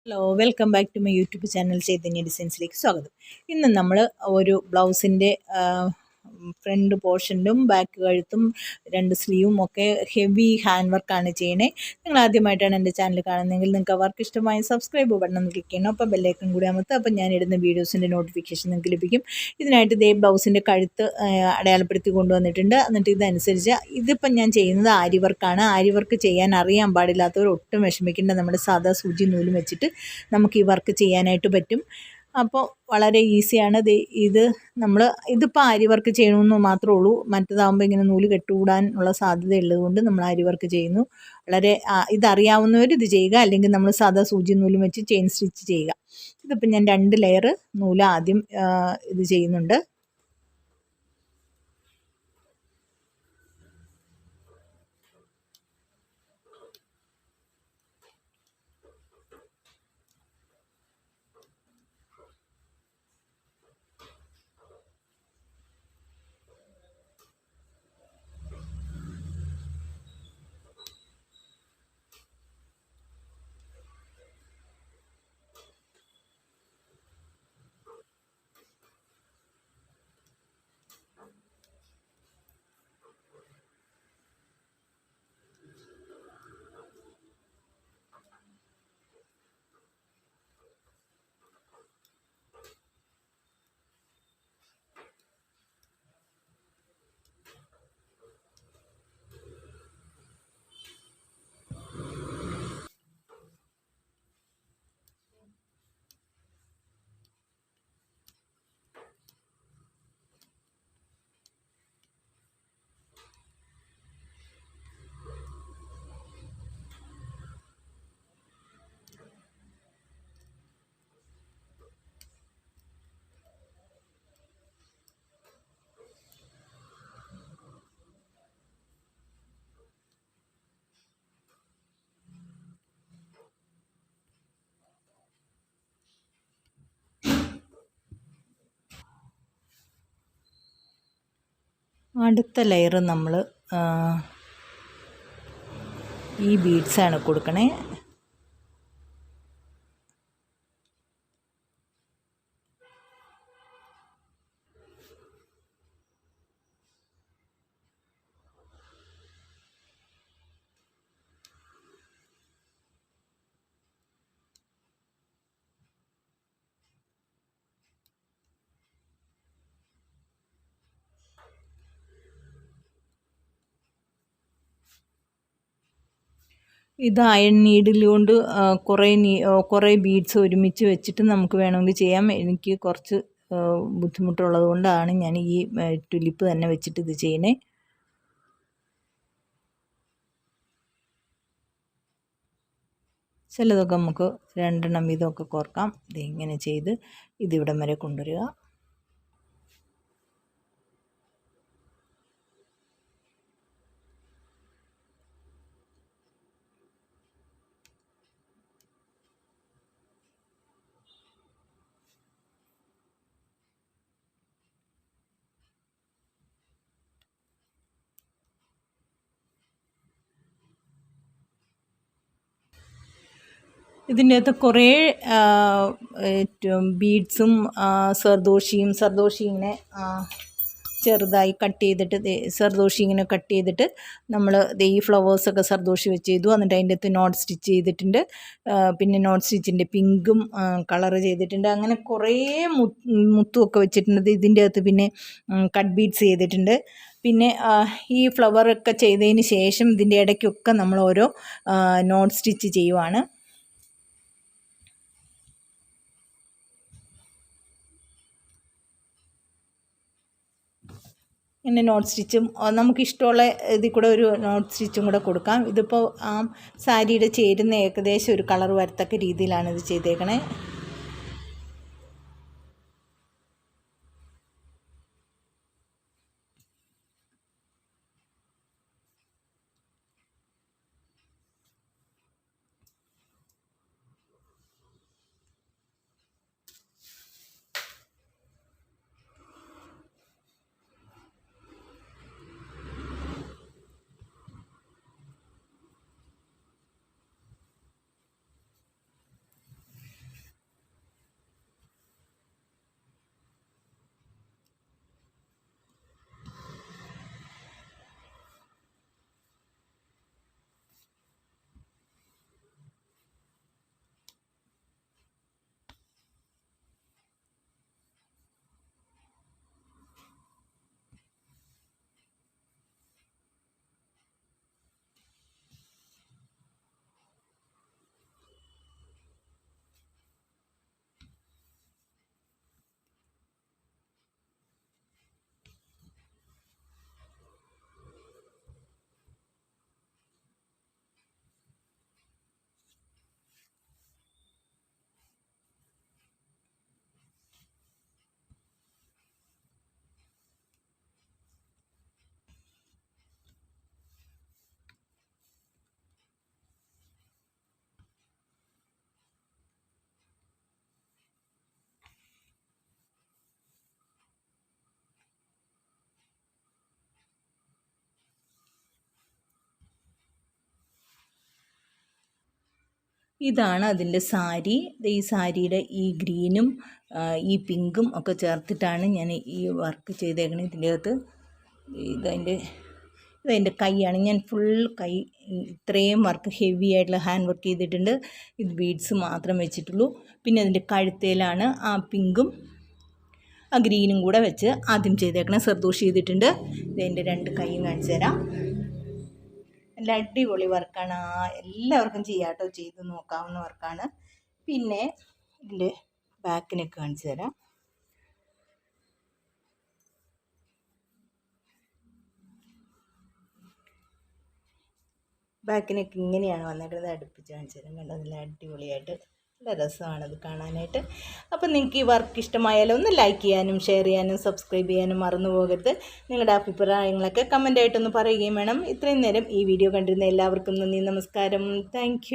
Hello welcome back to my YouTube channel Chaitanya ഡിസൈൻസിലേക്ക് സ്വാഗതം. ഇന്ന് നമ്മൾ ഒരു ബ്ലൗസിൻ്റെ ഫ്രണ്ട് പോർഷനിലും ബാക്ക് കഴുത്തും രണ്ട് സ്ലീവും ഒക്കെ ഹെവി ഹാൻഡ് വർക്കാണ് ചെയ്യണേ. നിങ്ങൾ ആദ്യമായിട്ടാണ് എൻ്റെ ചാനൽ കാണുന്നതെങ്കിൽ നിങ്ങൾക്ക് ആ വർക്ക് ഇഷ്ടമായി സബ്സ്ക്രൈബ് ബട്ടൺ ഒന്ന് ക്ലിക്ക് ചെയ്യണം. അപ്പോൾ ബെല്ലൈക്കൺ കൂടി അമർത്തുക. അപ്പോൾ ഞാൻ ഇടുന്ന വീഡിയോസിൻ്റെ നോട്ടിഫിക്കേഷൻ നിങ്ങൾക്ക് ലഭിക്കും. ഇതിനായിട്ട് ഇതേ ബ്ലൗസിൻ്റെ കഴുത്ത് അടയാളപ്പെടുത്തി കൊണ്ടുവന്നിട്ടുണ്ട്. എന്നിട്ട് ഇതനുസരിച്ച് ഇതിപ്പം ഞാൻ ചെയ്യുന്നത് ആരി വർക്കാണ്. ആരി വർക്ക് ചെയ്യാൻ അറിയാൻ പാടില്ലാത്തവർ ഒട്ടും വിഷമിക്കേണ്ട. നമ്മുടെ സാധാ സൂചി നൂലും വെച്ചിട്ട് നമുക്ക് ഈ വർക്ക് ചെയ്യാനായിട്ട് പറ്റും. അപ്പോൾ വളരെ ഈസിയാണ്. ഇത് നമ്മൾ ഇതിപ്പോൾ ആരി വർക്ക് ചെയ്യണമെന്ന് മാത്രമേ ഉള്ളൂ. മറ്റേതാകുമ്പോൾ ഇങ്ങനെ നൂല് കെട്ടുകൂടാനുള്ള സാധ്യത ഉള്ളതുകൊണ്ട് നമ്മൾ ആരി വർക്ക് ചെയ്യുന്നു. വളരെ ഇതറിയാവുന്നവർ ഇത് ചെയ്യുക, അല്ലെങ്കിൽ നമ്മൾ സാധാ സൂചി നൂലും വെച്ച് ചെയിൻ സ്റ്റിച്ച് ചെയ്യുക. ഇതിപ്പോൾ ഞാൻ 2 ലെയർ നൂല് ആദ്യം ഇത് ചെയ്യുന്നുണ്ട്. അടുത്ത ലെയർ നമ്മൾ ഈ ബീഡ്സാണ് കൊടുക്കണേ. ഇത് അയൺ നീഡിൽ കൊണ്ട് കുറേ ബീഡ്സ് ഒരുമിച്ച് വെച്ചിട്ട് നമുക്ക് വേണമെങ്കിൽ ചെയ്യാം. എനിക്ക് കുറച്ച് ബുദ്ധിമുട്ടുള്ളത് കൊണ്ടാണ് ഞാൻ ഈ ടുലിപ്പ് തന്നെ വെച്ചിട്ട് ഇത് ചെയ്യണേ. ചിലതൊക്കെ നമുക്ക് 2 എണ്ണം വീതമൊക്കെ കോർക്കാം. ഇതിങ്ങനെ ചെയ്ത് ഇതിവിടം വരെ കൊണ്ടുവരിക. ഇതിൻ്റെ അകത്ത് കുറേ ബീഡ്സും സർദോഷി ഇങ്ങനെ ചെറുതായി കട്ട് ചെയ്തിട്ട് സർദോഷി ഇങ്ങനെ കട്ട് ചെയ്തിട്ട് നമ്മൾ ഈ ഫ്ലവേഴ്സൊക്കെ സർദോഷി വെച്ച് ചെയ്തു. എന്നിട്ട് അതിൻ്റെ അകത്ത് നോട്ട് സ്റ്റിച്ച് ചെയ്തിട്ടുണ്ട്. പിന്നെ നോട്ട് സ്റ്റിച്ചിൻ്റെ പിങ്കും കളറ് ചെയ്തിട്ടുണ്ട്. അങ്ങനെ കുറേ മുത്തുമൊക്കെ വെച്ചിട്ടുണ്ട്. ഇതിൻ്റെ അകത്ത് പിന്നെ കട്ട് ബീഡ്സ് ചെയ്തിട്ടുണ്ട്. പിന്നെ ഈ ഫ്ലവറൊക്കെ ചെയ്തതിന് ശേഷം ഇതിൻ്റെ ഇടയ്ക്കൊക്കെ നമ്മൾ ഓരോ നോട്ട് സ്റ്റിച്ച് ചെയ്യുവാണ്. ഇങ്ങനെ നോട്ട് സ്റ്റിച്ചും നമുക്കിഷ്ടമുള്ള ഇതിൽ കൂടെ ഒരു നോട്ട് സ്റ്റിച്ചും കൂടെ കൊടുക്കാം. ഇതിപ്പോൾ സാരിയുടെ ചേരുന്ന ഏകദേശം ഒരു കളർ വരത്തക്ക രീതിയിലാണ് ഇത് ചെയ്തേക്കണേ. ഇതാണ് അതിൻ്റെ സാരി. ഈ സാരിയുടെ ഈ ഗ്രീനും ഈ പിങ്കും ഒക്കെ ചേർത്തിട്ടാണ് ഞാൻ ഈ വർക്ക് ചെയ്തേക്കണത്. ഇതിൻ്റെ അകത്ത് ഇതതിൻ്റെ കൈയാണ്. ഞാൻ ഫുൾ കൈ ഇത്രയും വർക്ക് ഹെവി ആയിട്ടുള്ള ഹാൻഡ് വർക്ക് ചെയ്തിട്ടുണ്ട്. ഇത് ബീഡ്സ് മാത്രം വെച്ചിട്ടുള്ളൂ. പിന്നെ അതിൻ്റെ കഴുത്തേലാണ് ആ പിങ്കും ആ ഗ്രീനും കൂടെ വെച്ച് ആദ്യം ചെയ്തേക്കണം. സർദോഷ് ചെയ്തിട്ടുണ്ട്. ഇതിൻ്റെ 2 കൈയും കാണിച്ചു തരാം. നല്ല അടിപൊളി വർക്കാണ്. എല്ലാവർക്കും ചെയ്യാം കേട്ടോ, ചെയ്ത് നോക്കാവുന്ന വർക്കാണ്. പിന്നെ ഇതിൻ്റെ ബാക്കിനൊക്കെ കാണിച്ചു തരാം. ബാക്കിനൊക്കെ ഇങ്ങനെയാണ് വന്നേക്കുന്നത്. അടുപ്പിച്ച് കാണിച്ചു തരാം. കണ്ടോ, നല്ല അടിപൊളിയായിട്ട് നല്ല രസമാണത് കാണാനായിട്ട്. അപ്പം നിങ്ങൾക്ക് ഈ വർക്ക് ഇഷ്ടമായാലും ഒന്ന് ലൈക്ക് ചെയ്യാനും ഷെയർ ചെയ്യാനും സബ്സ്ക്രൈബ് ചെയ്യാനും മറന്നു പോകരുത്. നിങ്ങളുടെ അഭിപ്രായങ്ങളൊക്കെ കമൻ്റായിട്ടൊന്ന് പറയുകയും വേണം. ഇത്രയും നേരം ഈ വീഡിയോ കണ്ടിരുന്ന എല്ലാവർക്കും നന്ദി, നമസ്കാരം, താങ്ക്